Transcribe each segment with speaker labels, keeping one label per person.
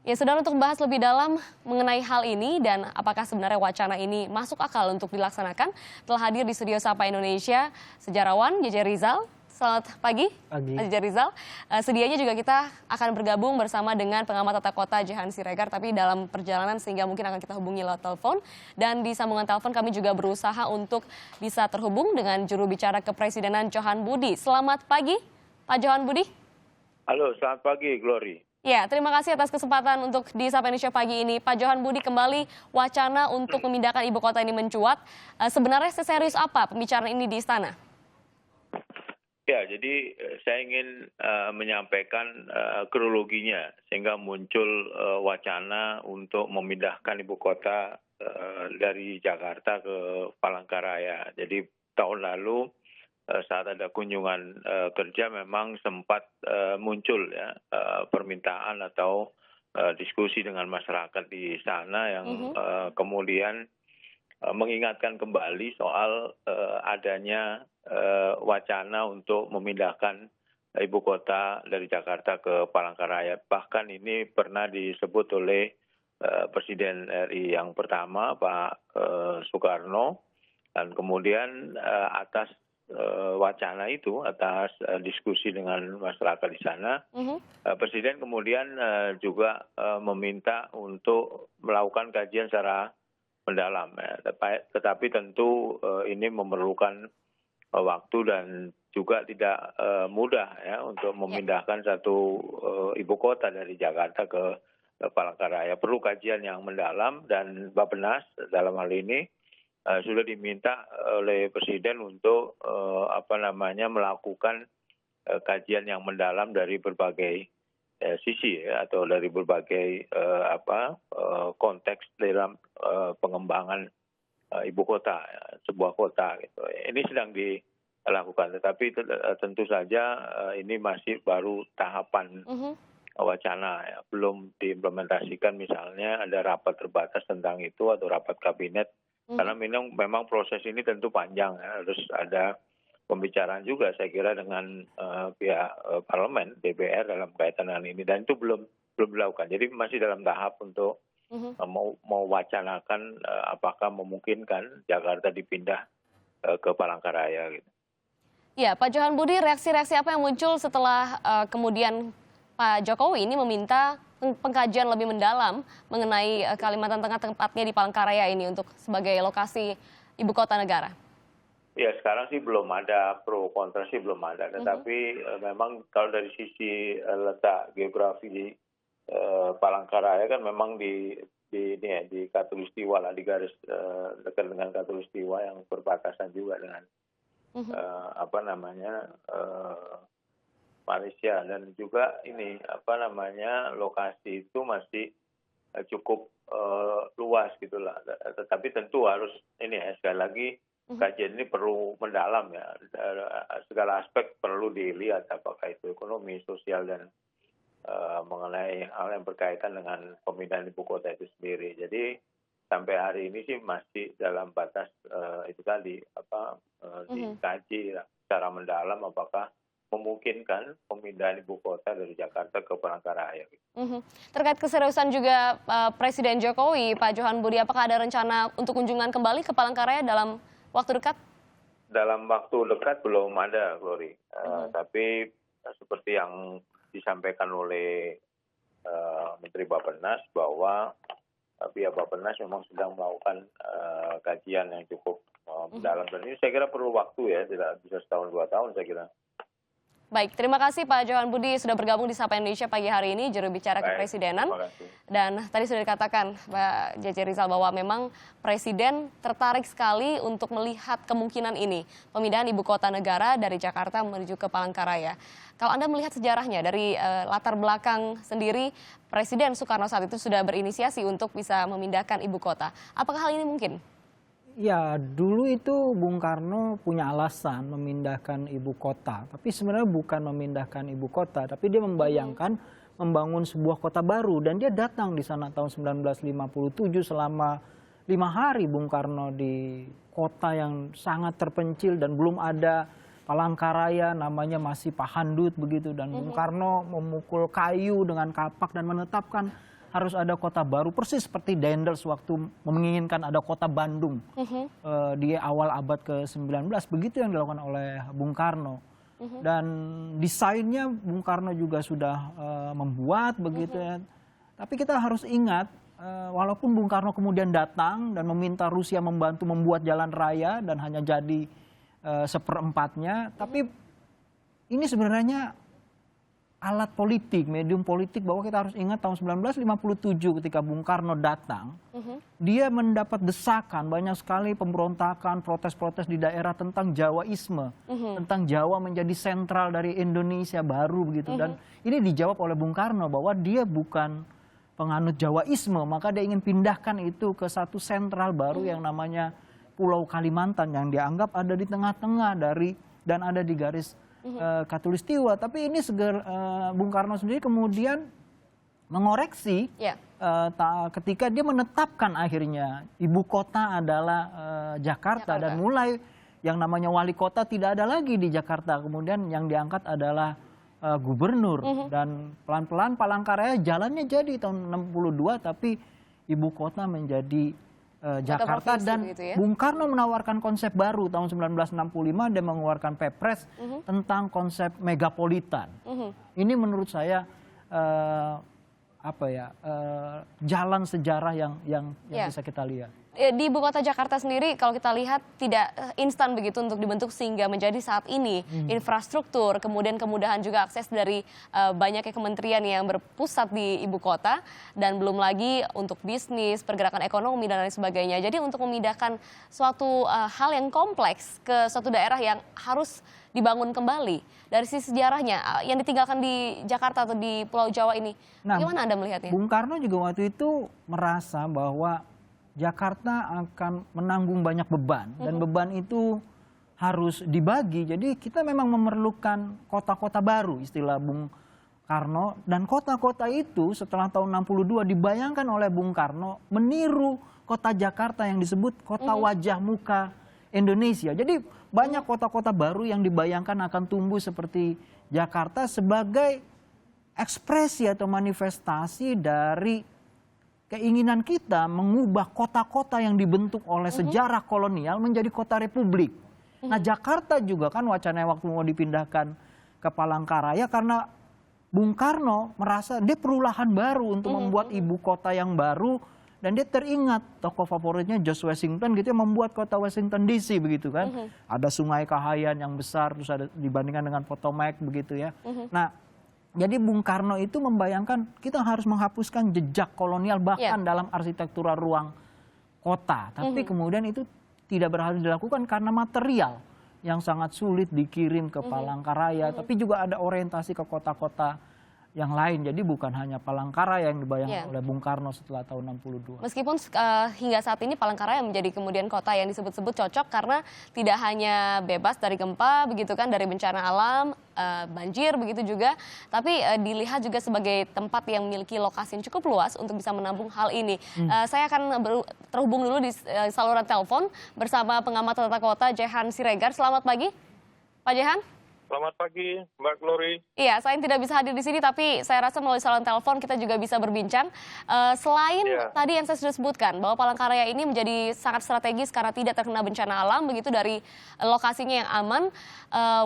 Speaker 1: Ya, saudara, untuk membahas lebih dalam mengenai hal ini dan apakah sebenarnya wacana ini masuk akal untuk dilaksanakan, telah hadir di studio Sapa Indonesia sejarawan JJ Rizal. Selamat pagi, Mas JJ Rizal. Sedianya juga kita akan bergabung bersama dengan pengamat tata kota Jehan Siregar, tapi dalam perjalanan sehingga mungkin akan kita hubungi lewat telepon. Dan di sambungan telepon kami juga berusaha untuk bisa terhubung dengan juru bicara Kepresidenan Johan Budi. Selamat pagi, Pak Johan Budi.
Speaker 2: Halo, selamat pagi, Glory.
Speaker 1: Ya, terima kasih atas kesempatan untuk di Sapa Indonesia pagi ini. Pak Johan Budi, kembali wacana untuk memindahkan ibu kota ini mencuat. Sebenarnya seserius apa pembicaraan ini di istana?
Speaker 2: Ya, jadi saya ingin menyampaikan kronologinya sehingga muncul wacana untuk memindahkan ibu kota dari Jakarta ke Palangkaraya. Jadi tahun lalu saat ada kunjungan kerja memang sempat muncul ya permintaan atau diskusi dengan masyarakat di sana yang kemudian mengingatkan kembali soal adanya wacana untuk memindahkan ibu kota dari Jakarta ke Palangkaraya. Bahkan ini pernah disebut oleh Presiden RI yang pertama, Pak Soekarno, dan kemudian atas wacana itu, atas diskusi dengan masyarakat di sana, Presiden kemudian juga meminta untuk melakukan kajian secara mendalam. Ya. Tetapi tentu ini memerlukan waktu dan juga tidak mudah ya untuk memindahkan satu ibu kota dari Jakarta ke Palangkaraya. Perlu kajian yang mendalam dan Bappenas dalam hal ini sudah diminta oleh Presiden untuk melakukan kajian yang mendalam dari berbagai sisi ya, atau dari berbagai konteks dalam pengembangan ibu kota, sebuah kota gitu. Ini sedang dilakukan, tetapi tentu saja ini masih baru tahapan wacana ya, belum diimplementasikan. Misalnya ada rapat terbatas tentang itu atau rapat kabinet. Karena memang proses ini tentu panjang ya, harus ada pembicaraan juga saya kira dengan pihak parlemen, DPR dalam kaitan dengan ini, dan itu belum dilakukan. Jadi masih dalam tahap untuk mewacanakan apakah memungkinkan Jakarta dipindah ke Palangkaraya gitu.
Speaker 1: Ya, Pak Johan Budi, reaksi-reaksi apa yang muncul setelah kemudian Pak Jokowi ini meminta pengkajian lebih mendalam mengenai Kalimantan Tengah, tempatnya di Palangkaraya ini untuk sebagai lokasi ibu kota negara?
Speaker 2: Ya, sekarang sih belum ada, pro kontra sih belum ada. Tetapi memang kalau dari sisi letak geografi di Palangkaraya kan memang di Katulistiwa lah, di garis dekat dengan Katulistiwa yang berbatasan juga dengan Malaysia, dan juga ini lokasi itu masih cukup luas gitulah. Tetapi tentu harus ini ya, sekali lagi kajian ini perlu mendalam ya, segala aspek perlu dilihat, apakah itu ekonomi, sosial, dan mengenai hal yang berkaitan dengan pemindahan ibu kota itu sendiri. Jadi sampai hari ini sih masih dalam batas itu tadi dikaji secara mendalam apakah memungkinkan pemindahan ibu kota dari Jakarta ke Palangkaraya.
Speaker 1: Terkait keseriusan juga Presiden Jokowi, Pak Johan Budi, apakah ada rencana untuk kunjungan kembali ke Palangkaraya dalam waktu dekat? Dalam
Speaker 2: waktu dekat belum ada, Glory. Tapi seperti yang disampaikan oleh Menteri Bappenas bahwa pihak Bappenas memang sedang melakukan kajian yang cukup mendalam. Dan ini saya kira perlu waktu ya, tidak bisa setahun 2 tahun saya kira.
Speaker 1: Baik, terima kasih Pak Johan Budi sudah bergabung di Sapa Indonesia pagi hari ini, juru bicara Kepresidenan. Dan tadi sudah dikatakan Pak JJ Rizal bahwa memang Presiden tertarik sekali untuk melihat kemungkinan ini, pemindahan ibu kota negara dari Jakarta menuju ke Palangkaraya. Kalau Anda melihat sejarahnya dari latar belakang sendiri, Presiden Soekarno saat itu sudah berinisiasi untuk bisa memindahkan ibu kota. Apakah hal ini mungkin?
Speaker 3: Ya, dulu itu Bung Karno punya alasan memindahkan ibu kota. Tapi sebenarnya bukan memindahkan ibu kota, tapi dia membayangkan membangun sebuah kota baru. Dan dia datang di sana tahun 1957 selama 5 hari Bung Karno di kota yang sangat terpencil dan belum ada Palangkaraya, namanya masih Pahandut begitu. Dan Bung Karno memukul kayu dengan kapak dan menetapkan harus ada kota baru, persis seperti Daendels waktu menginginkan ada kota Bandung di awal abad ke-19. Begitu yang dilakukan oleh Bung Karno. Dan desainnya Bung Karno juga sudah membuat begitu ya. Tapi kita harus ingat, walaupun Bung Karno kemudian datang dan meminta Rusia membantu membuat jalan raya dan hanya jadi seperempatnya, tapi ini sebenarnya alat politik, medium politik, bahwa kita harus ingat tahun 1957 ketika Bung Karno datang, dia mendapat desakan, banyak sekali pemberontakan, protes-protes di daerah tentang Jawaisme, tentang Jawa menjadi sentral dari Indonesia baru begitu. Dan ini dijawab oleh Bung Karno bahwa dia bukan penganut Jawaisme, maka dia ingin pindahkan itu ke satu sentral baru yang namanya Pulau Kalimantan, yang dianggap ada di tengah-tengah dari dan ada di garis Katulistiwa. Tapi ini Bung Karno sendiri kemudian mengoreksi ketika dia menetapkan akhirnya ibu kota adalah Jakarta, dan mulai yang namanya wali kota tidak ada lagi di Jakarta, kemudian yang diangkat adalah gubernur, dan pelan-pelan Palangkaraya jalannya jadi tahun 62, tapi ibu kota menjadi Jakarta. Dan
Speaker 1: gitu ya?
Speaker 3: Bung Karno menawarkan konsep baru tahun 1965, dia mengeluarkan Pepres tentang konsep megapolitan. Ini menurut saya jalan sejarah yang bisa kita lihat.
Speaker 1: Di ibu kota Jakarta sendiri kalau kita lihat tidak instan begitu untuk dibentuk sehingga menjadi saat ini infrastruktur, kemudian kemudahan juga akses dari banyaknya kementerian yang berpusat di ibu kota, dan belum lagi untuk bisnis, pergerakan ekonomi dan lain sebagainya. Jadi untuk memindahkan suatu hal yang kompleks ke suatu daerah yang harus dibangun kembali dari sisi sejarahnya yang ditinggalkan di Jakarta atau di Pulau Jawa ini, bagaimana Anda melihatnya?
Speaker 3: Bung Karno juga waktu itu merasa bahwa Jakarta akan menanggung banyak beban, dan beban itu harus dibagi. Jadi kita memang memerlukan kota-kota baru, istilah Bung Karno. Dan kota-kota itu setelah tahun 62 dibayangkan oleh Bung Karno meniru kota Jakarta yang disebut kota wajah muka Indonesia. Jadi banyak kota-kota baru yang dibayangkan akan tumbuh seperti Jakarta sebagai ekspresi atau manifestasi dari keinginan kita mengubah kota-kota yang dibentuk oleh sejarah kolonial menjadi kota republik. Nah, Jakarta juga kan wacana waktu mau dipindahkan ke Palangkaraya karena Bung Karno merasa dia perlu lahan baru untuk membuat ibu kota yang baru, dan dia teringat tokoh favoritnya George Washington gitu, yang membuat kota Washington DC begitu kan. Ada Sungai Kahayan yang besar, terus ada dibandingkan dengan Potomac begitu ya. Nah, jadi Bung Karno itu membayangkan kita harus menghapuskan jejak kolonial bahkan dalam arsitektural ruang kota. Tapi kemudian itu tidak berhasil dilakukan karena material yang sangat sulit dikirim ke Palangkaraya. Tapi juga ada orientasi ke kota-kota yang lain. Jadi bukan hanya Palangkaraya yang dibayangkan oleh Bung Karno setelah tahun 62.
Speaker 1: Meskipun hingga saat ini Palangkaraya menjadi kemudian kota yang disebut-sebut cocok karena tidak hanya bebas dari gempa begitu kan, dari bencana alam, banjir begitu juga, tapi dilihat juga sebagai tempat yang memiliki lokasi yang cukup luas untuk bisa menampung hal ini. Saya akan terhubung dulu di saluran telepon bersama pengamat tata kota Jehan Siregar. Selamat pagi, Pak Jehan.
Speaker 4: Selamat pagi, Mbak Glory.
Speaker 1: Iya, selain tidak bisa hadir di sini, tapi saya rasa melalui saluran telepon kita juga bisa berbincang. Selain tadi yang saya sudah sebutkan, bahwa Palangkaraya ini menjadi sangat strategis karena tidak terkena bencana alam, begitu dari lokasinya yang aman,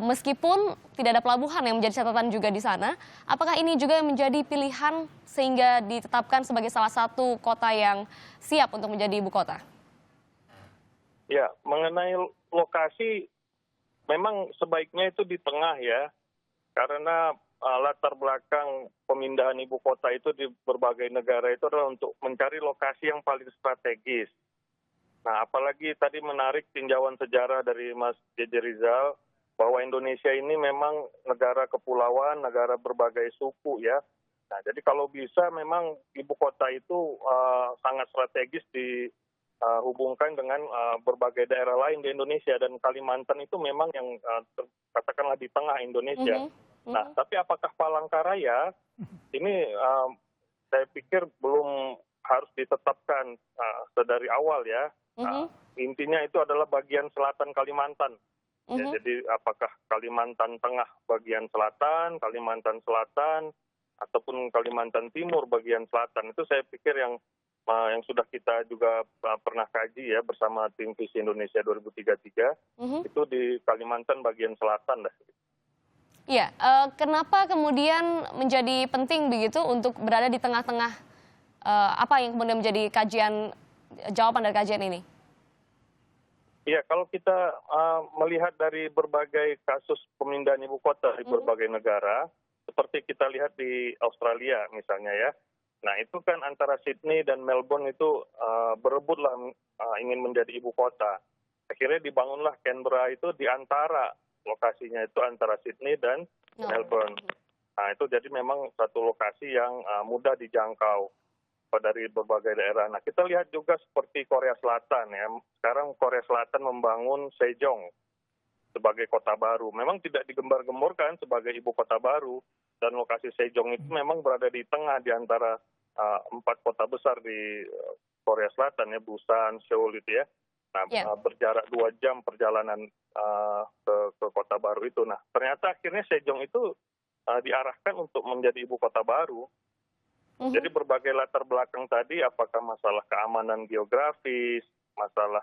Speaker 1: meskipun tidak ada pelabuhan yang menjadi catatan juga di sana. Apakah ini juga yang menjadi pilihan sehingga ditetapkan sebagai salah satu kota yang siap untuk menjadi ibu kota?
Speaker 4: Ya, mengenai lokasi, memang sebaiknya itu di tengah ya, karena latar belakang pemindahan ibu kota itu di berbagai negara itu adalah untuk mencari lokasi yang paling strategis. Nah, apalagi tadi menarik tinjauan sejarah dari Mas JJ Rizal, bahwa Indonesia ini memang negara kepulauan, negara berbagai suku ya. Nah, jadi kalau bisa memang ibu kota itu sangat strategis hubungkan dengan berbagai daerah lain di Indonesia, dan Kalimantan itu memang yang katakanlah di tengah Indonesia. Nah, tapi apakah Palangkaraya ini saya pikir belum harus ditetapkan sedari awal ya. Intinya itu adalah bagian selatan Kalimantan. Ya, jadi apakah Kalimantan Tengah bagian selatan, Kalimantan Selatan, ataupun Kalimantan Timur bagian selatan itu saya pikir yang sudah kita juga pernah kaji ya bersama tim Visi Indonesia 2033 itu di Kalimantan bagian selatan dah.
Speaker 1: Iya, kenapa kemudian menjadi penting begitu untuk berada di tengah-tengah, apa yang kemudian menjadi jawaban dari kajian ini?
Speaker 4: Iya, kalau kita melihat dari berbagai kasus pemindahan ibu kota di berbagai negara, seperti kita lihat di Australia misalnya ya. Nah itu kan antara Sydney dan Melbourne itu berebutlah ingin menjadi ibu kota. Akhirnya dibangunlah Canberra itu di antara lokasinya itu antara Sydney dan Melbourne. Nah itu jadi memang satu lokasi yang mudah dijangkau dari berbagai daerah. Nah kita lihat juga seperti Korea Selatan ya. Sekarang Korea Selatan membangun Sejong sebagai kota baru. Memang tidak digembar-gemborkan sebagai ibu kota baru. Dan lokasi Sejong itu memang berada di tengah di antara 4 kota besar di Korea Selatan ya, Busan, Seoul itu ya. Nah, berjarak 2 jam perjalanan ke kota baru itu. Nah, ternyata akhirnya Sejong itu diarahkan untuk menjadi ibu kota baru. Jadi berbagai latar belakang tadi, apakah masalah keamanan geografis, masalah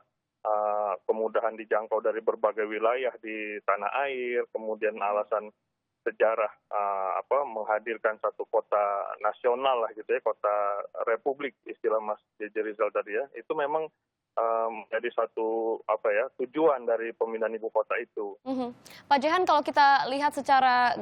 Speaker 4: kemudahan dijangkau dari berbagai wilayah di tanah air, kemudian alasan sejarah menghadirkan satu kota nasional lah gitu ya, kota republik istilah Mas JJ Rizal tadi ya, itu memang jadi satu tujuan dari pemindahan ibu kota itu.
Speaker 1: Pak Jehan, kalau kita lihat secara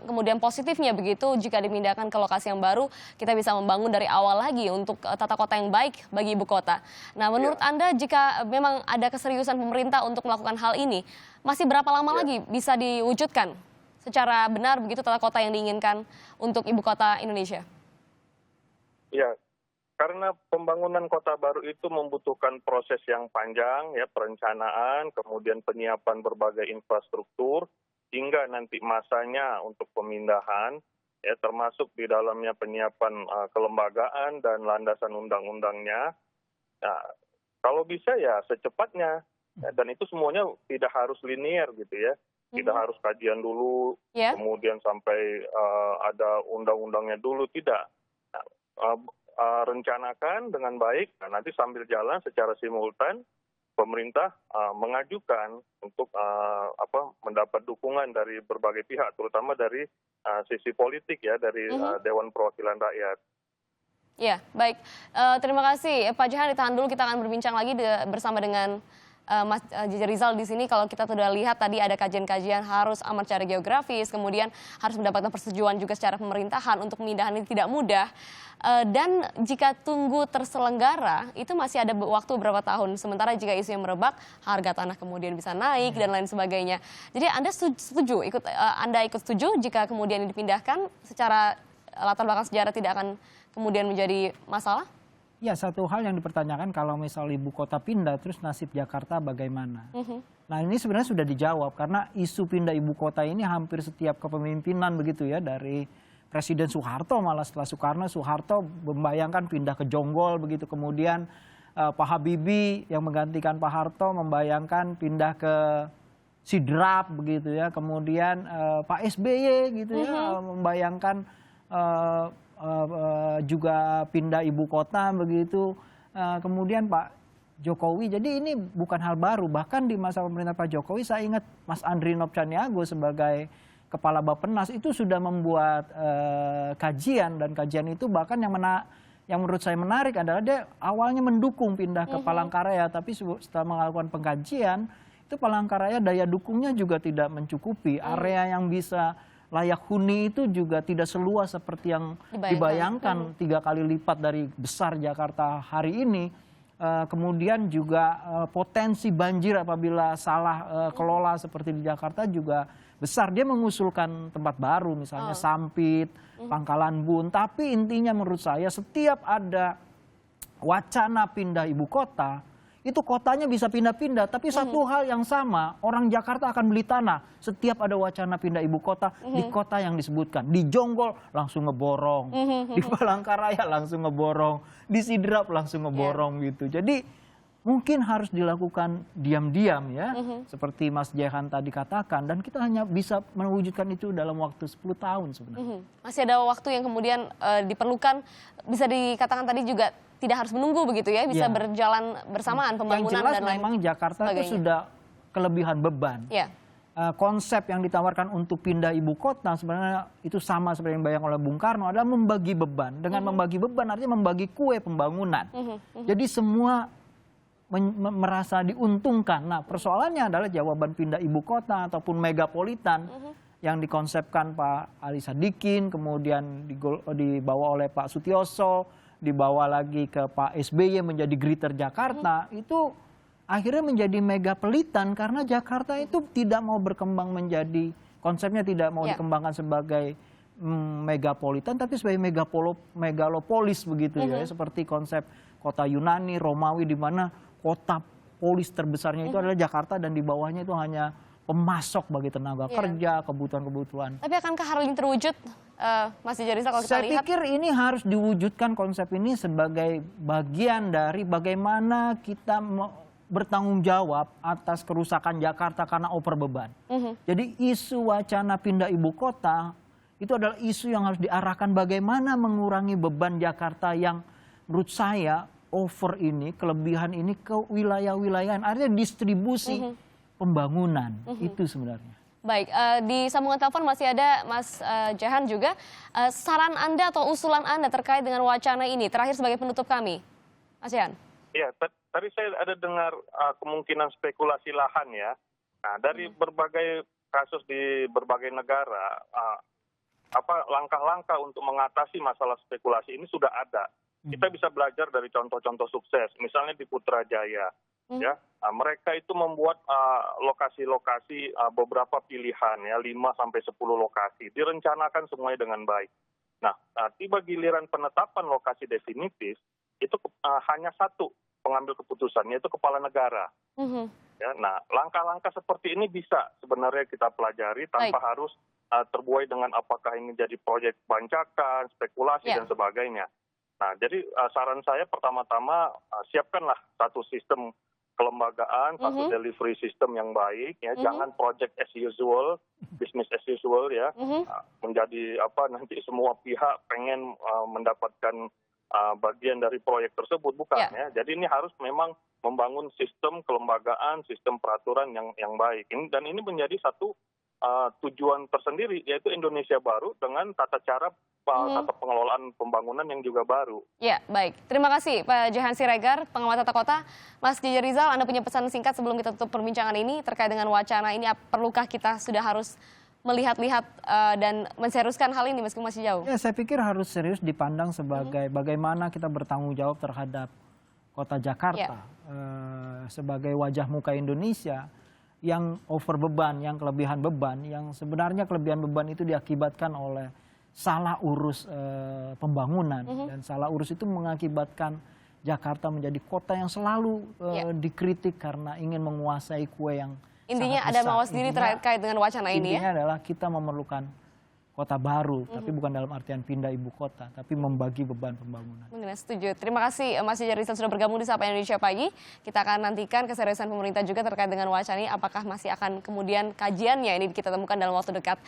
Speaker 1: kemudian positifnya begitu, jika dipindahkan ke lokasi yang baru, kita bisa membangun dari awal lagi untuk tata kota yang baik bagi ibu kota. Nah, menurut Anda jika memang ada keseriusan pemerintah untuk melakukan hal ini, masih berapa lama lagi bisa diwujudkan secara benar begitu tata kota yang diinginkan untuk ibu kota Indonesia?
Speaker 4: Ya, karena pembangunan kota baru itu membutuhkan proses yang panjang ya, perencanaan, kemudian penyiapan berbagai infrastruktur hingga nanti masanya untuk pemindahan ya, termasuk di dalamnya penyiapan kelembagaan dan landasan undang-undangnya. Nah, kalau bisa ya secepatnya ya, dan itu semuanya tidak harus linear gitu ya. Tidak harus kajian dulu, kemudian sampai ada undang-undangnya dulu, tidak. Nah, rencanakan dengan baik, nah, nanti sambil jalan secara simultan, pemerintah mengajukan untuk mendapat dukungan dari berbagai pihak, terutama dari sisi politik ya, dari Dewan Perwakilan Rakyat.
Speaker 1: Ya, baik. Terima kasih Pak Jehan, ditahan dulu, kita akan berbincang lagi bersama dengan Mas JJ Rizal di sini. Kalau kita sudah lihat tadi ada kajian-kajian harus aman secara geografis, kemudian harus mendapatkan persetujuan juga secara pemerintahan untuk pemindahan ini tidak mudah. Dan jika tunggu terselenggara itu masih ada waktu beberapa tahun. Sementara jika isu yang merebak, harga tanah kemudian bisa naik dan lain sebagainya. Jadi Anda setuju? Anda ikut setuju jika kemudian dipindahkan secara latar belakang sejarah tidak akan kemudian menjadi masalah?
Speaker 3: Ya, satu hal yang dipertanyakan kalau misal ibu kota pindah, terus nasib Jakarta bagaimana? Nah ini sebenarnya sudah dijawab karena isu pindah ibu kota ini hampir setiap kepemimpinan begitu ya, dari Presiden Soeharto, malah setelah Soeharto membayangkan pindah ke Jonggol begitu, kemudian Pak Habibie yang menggantikan Pak Harto membayangkan pindah ke Sidrap begitu ya, kemudian Pak SBY gitu ya membayangkan juga pindah ibu kota begitu, kemudian Pak Jokowi. Jadi ini bukan hal baru, bahkan di masa pemerintah Pak Jokowi saya ingat Mas Andri Nopcaniago sebagai Kepala Bappenas itu sudah membuat kajian, dan kajian itu bahkan yang menurut saya menarik adalah dia awalnya mendukung pindah ke Palangkaraya, tapi setelah melakukan pengkajian itu Palangkaraya daya dukungnya juga tidak mencukupi, area yang bisa layak huni itu juga tidak seluas seperti yang dibayangkan, 3 kali lipat dari besar Jakarta hari ini. Kemudian juga potensi banjir apabila salah kelola seperti di Jakarta juga besar. Dia mengusulkan tempat baru misalnya Sampit, Pangkalan Bun. Tapi intinya menurut saya setiap ada wacana pindah ibu kota, itu kotanya bisa pindah-pindah, tapi satu hal yang sama, orang Jakarta akan beli tanah. Setiap ada wacana pindah ibu kota, di kota yang disebutkan. Di Jonggol langsung ngeborong, di Palangkaraya langsung ngeborong, di Sidrap langsung ngeborong gitu. Jadi mungkin harus dilakukan diam-diam ya, seperti Mas Jehan tadi katakan, dan kita hanya bisa mewujudkan itu dalam waktu 10 tahun sebenarnya.
Speaker 1: Masih ada waktu yang kemudian diperlukan, bisa dikatakan tadi juga tidak harus menunggu begitu ya, bisa berjalan bersamaan pembangunan
Speaker 3: yang jelas
Speaker 1: dan lain
Speaker 3: memang Jakarta
Speaker 1: sebagainya.
Speaker 3: itu sudah kelebihan beban.
Speaker 1: Ya.
Speaker 3: Konsep yang ditawarkan untuk pindah ibu kota sebenarnya itu sama seperti yang dibayangkan oleh Bung Karno, adalah membagi beban. Dengan membagi beban artinya membagi kue pembangunan. Jadi semua merasa diuntungkan. Nah, persoalannya adalah jawaban pindah ibu kota ataupun megapolitan yang dikonsepkan Pak Ali Sadikin, kemudian dibawa oleh Pak Sutioso, dibawa lagi ke Pak SBY menjadi Greater Jakarta, itu akhirnya menjadi megapolitan karena Jakarta itu tidak mau berkembang menjadi, konsepnya tidak mau dikembangkan sebagai megapolitan, tapi sebagai megalopolis begitu ya, seperti konsep kota Yunani, Romawi, di mana kota polis terbesarnya itu adalah Jakarta dan di bawahnya itu hanya pemasok bagi tenaga kerja, kebutuhan-kebutuhan.
Speaker 1: Tapi akankah hal ini terwujud, Mas Jejarizal, kalau kita lihat?
Speaker 3: Saya pikir ini harus diwujudkan konsep ini sebagai bagian dari bagaimana kita bertanggung jawab atas kerusakan Jakarta karena overbeban. Jadi isu wacana pindah ibu kota itu adalah isu yang harus diarahkan bagaimana mengurangi beban Jakarta yang menurut saya over ini, kelebihan ini ke wilayah-wilayah, artinya distribusi pembangunan itu sebenarnya.
Speaker 1: Baik, di sambungan telepon masih ada Mas Jehan juga. Saran Anda atau usulan Anda terkait dengan wacana ini, terakhir sebagai penutup kami, Mas Jehan.
Speaker 4: Ya, tadi saya ada dengar kemungkinan spekulasi lahan ya. Nah, dari berbagai kasus di berbagai negara, langkah-langkah untuk mengatasi masalah spekulasi ini sudah ada. Kita bisa belajar dari contoh-contoh sukses, misalnya di Putrajaya. Ya, mereka itu membuat lokasi-lokasi beberapa pilihan ya, 5-10 lokasi, direncanakan semuanya dengan baik. Nah, tiba giliran penetapan lokasi definitif, itu hanya satu pengambil keputusan, yaitu kepala negara. Ya, nah, langkah-langkah seperti ini bisa sebenarnya kita pelajari tanpa harus terbuai dengan apakah ini jadi proyek bancakan, spekulasi dan sebagainya. Nah, jadi saran saya pertama-tama siapkanlah satu sistem kelembagaan, satu delivery system yang baik, ya, jangan project as usual, business as usual ya, menjadi nanti semua pihak pengen mendapatkan bagian dari proyek tersebut, bukan ya. Jadi ini harus memang membangun sistem kelembagaan, sistem peraturan yang baik. Dan ini menjadi satu tujuan tersendiri, yaitu Indonesia baru dengan tata cara tata pengelolaan pembangunan yang juga baru. Ya,
Speaker 1: baik. Terima kasih Pak Jehan Siregar, pengamat tata kota. Mas Jejarizal, Anda punya pesan singkat sebelum kita tutup perbincangan ini terkait dengan wacana ini, perlukah kita sudah harus melihat-lihat dan menseriuskan hal ini meskipun masih jauh?
Speaker 3: Ya, saya pikir harus serius dipandang sebagai bagaimana kita bertanggung jawab terhadap kota Jakarta sebagai wajah muka Indonesia yang over beban, yang kelebihan beban, yang sebenarnya kelebihan beban itu diakibatkan oleh salah urus pembangunan dan salah urus itu mengakibatkan Jakarta menjadi kota yang selalu dikritik karena ingin menguasai kue yang
Speaker 1: intinya ada mawas diri terkait dengan wacana ini ya?
Speaker 3: Intinya adalah kita memerlukan kota baru, tapi bukan dalam artian pindah ibu kota, tapi membagi beban pembangunan.
Speaker 1: Setuju. Terima kasih Mas Jejarizal sudah bergabung di Sapa Indonesia Pagi. Kita akan nantikan keseriusan pemerintah juga terkait dengan wacana ini, apakah masih akan kemudian kajiannya ini kita temukan dalam waktu dekat.